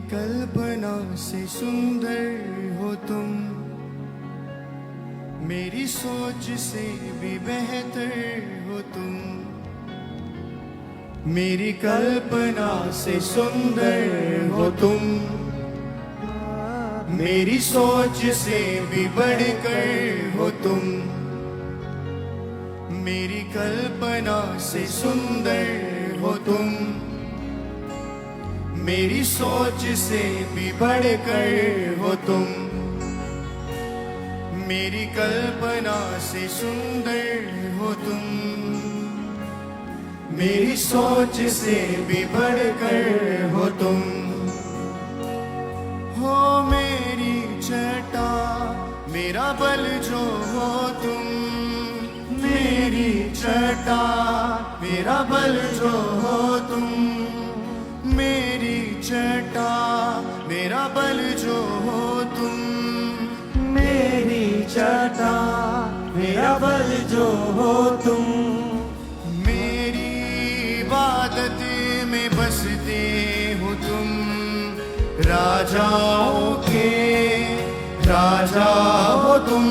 कल्पना से सुंदर हो तुम, मेरी सोच से भी बेहतर हो तुम। मेरी कल्पना से सुंदर हो तुम, मेरी सोच से भी बढ़कर हो तुम। मेरी कल्पना से सुंदर हो तुम, मेरी सोच से भी बढ़कर हो तुम। मेरी कल्पना से सुंदर हो तुम, मेरी सोच से भी बढ़कर हो तुम। हो मेरी छटा मेरा बल जो हो तुम, मेरी छटा मेरा बल जो हो तुम। मेरी छटा मेरा बल जो हो तुम, मेरी छटा मेरा बल जो हो तुम। मेरी इबादत में बसते हो तुम, राजाओं के राजा हो तुम।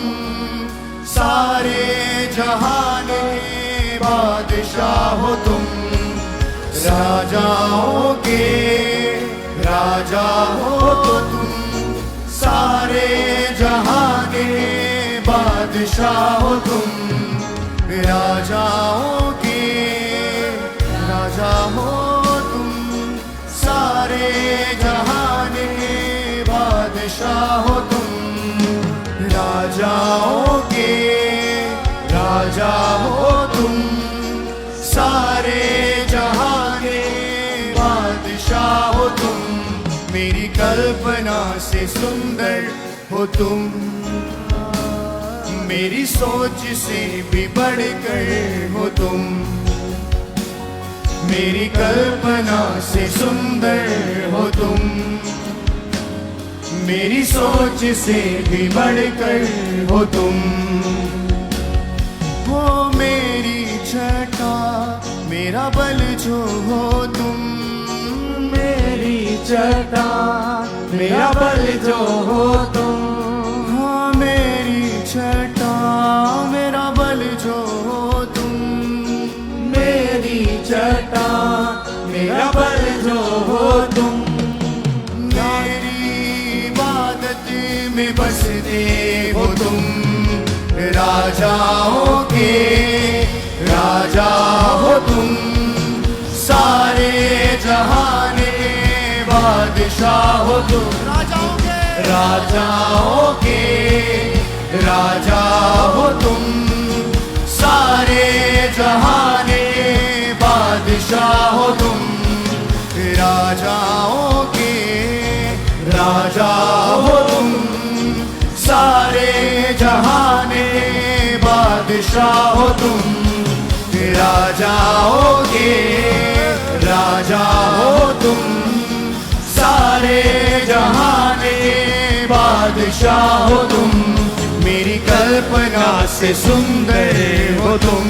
सारे जहान के बादशाह हो तुम, राजाओं के राजा हो तो तुम। सारे जहां के बादशाह हो तुम, राजाओं के राजा हो तुम। सारे जहां के बादशाह हो तुम, राजाओं के राजा हो तुम। सारे जहां के बादशाह हो तुम, मेरी कल्पना से सुंदर हो तुम। मेरी सोच से भी बढ़कर हो तुम, मेरी कल्पना से सुंदर हो तुम। मेरी सोच से भी बढ़कर हो तुम। हो मेरी छटा मेरा बल जो हो तुम, मेरी छटा मेरा बल जो हो तुम। हाँ मेरी छटा मेरा बल जो हो तुम, मेरी छटा मेरा बल जो हो तुम। मेरी इबादत में बसते हो तुम, राजाओं के राजा हो तुम। सारे जहान के बादशाह हो तुम, राजाओं के राजा हो तुम। सारे जहान के बादशाह हो तुम, राजाओं के राजा हो तुम। सारे जहान के बादशाह हो तुम, राजाओं के राजा हो तुम। सारे जहां के बादशाह हो तुम, मेरी कल्पना से सुंदर हो तुम।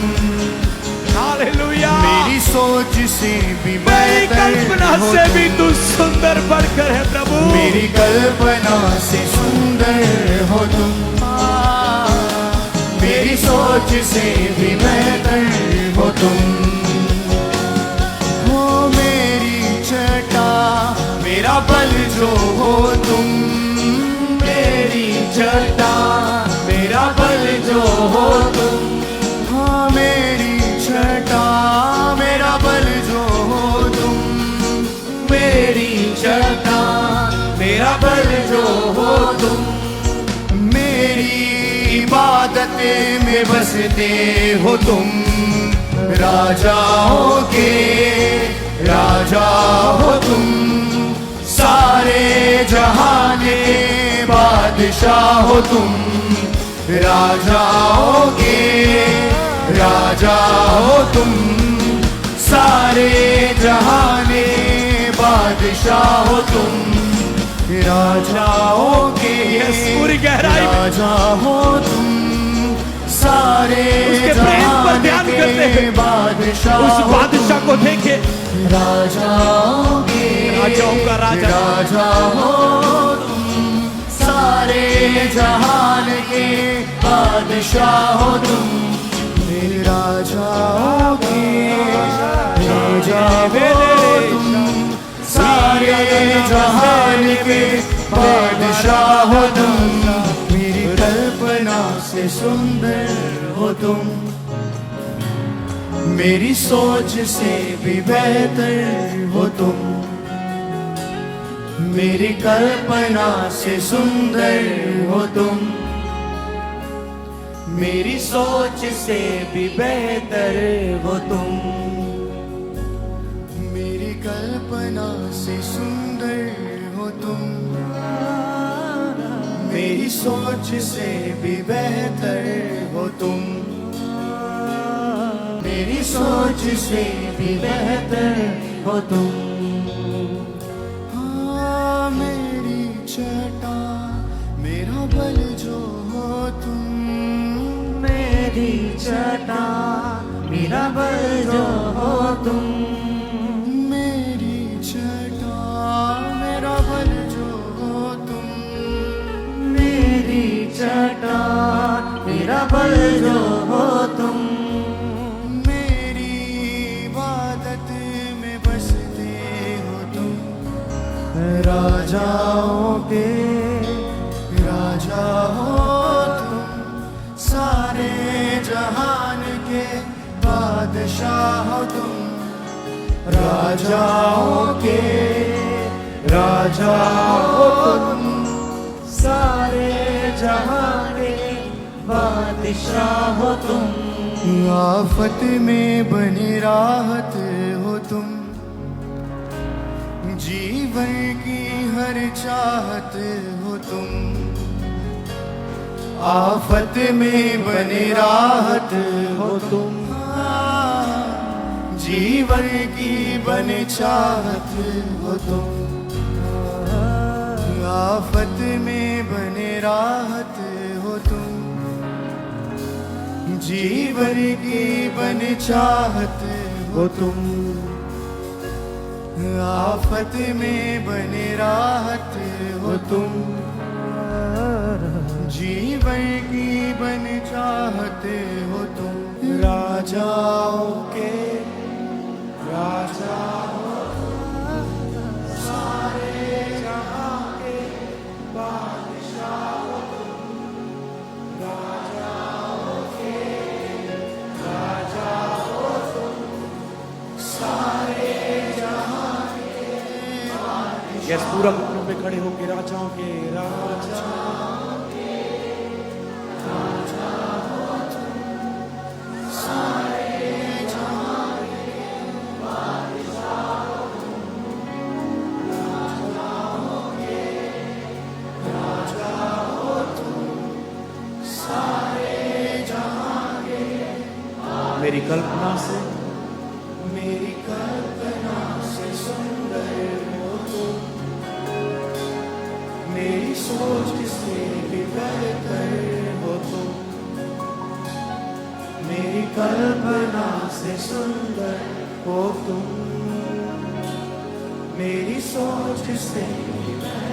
हालेलुया। मेरी सोच से भी मेरी कल्पना हो से तुम। भी तू सुंदर बढ़कर है प्रभु। मेरी कल्पना से सुंदर हो तुम, मेरी सोच से भी बेहतर हो तुम। हो मेरी छटा मेरा बल जो हो तुम, मेरी छटा मेरा बल जो हो तुम। हाँ मेरी छटा मेरा बल जो हो तुम, मेरी छटा मेरा बल जो हो तुम। मेरी इबादत में बसते हो तुम, राजाओं के राजा हो तुम। सारे जहां के बादशाह हो तुम, राजाओं के राजा हो तुम। सारे जहां के बादशाह हो तुम, राजाओं के पूरी गहराई में राजा हो तुम। सारे उसके प्रेम पर ध्यान जहान करते के हैं। बादशाह उस बादशाह को देखे, राजाओं के राजाओं का राजा, राजा हो तुम, सारे जहान के बादशाह हो तुम, मेरे राजाओं के राजा हो तुम, सारे जहान के बादशाह हो तुम, मेरी कल्पना से सुंदर हो तुम, मेरी सोच से भी बेहतर हो तुम, मेरी कल्पना से सुंदर हो तुम, मेरी सोच से भी बेहतर हो तुम, मेरी कल्पना से सुंदर हो तुम, मेरी सोच से भी बेहतर हो तुम, मेरी सोच से भी बेहतर हो तुम। हाँ मेरी छटा मेरा बल जो हो तुम, मेरी छटा मेरा बल जो हो तुम, मेरी छटा मेरा बल जो हो तुम, मेरी छटा मेरा बल जो हो तुम, राजाओं के राजा हो तुम, सारे जहान के बादशाह हो तुम, राजाओं के राजा हो तुम, सारे जहान के बादशाह हो तुम, आफत में बनी राहत हो तुम, जीवन की हर चाहत हो तुम, आफत में बने राहत हो तुम, जीवन की बने चाहत हो तुम, आफत में बने राहत हो तुम, जीवन की बने चाहत हो तुम, आफत में बने राहत हो तुम, जीवन की बन चाहत हो तुम, राजाओं के राजा हो तुम, सारे जहां के बादशाह हो तुम, राजाओं के राजा हो तुम, सारे यस पूरा घुटनों पे खड़े होके राजाओं के राजा, मेरी कल्पना से, मेरी कल्पना से सुंदर हो तुम, मेरी सोच से भी बेहतर हो तुम, मेरी कल्पना से सुंदर हो तुम, मेरी सोच से भी बेहतर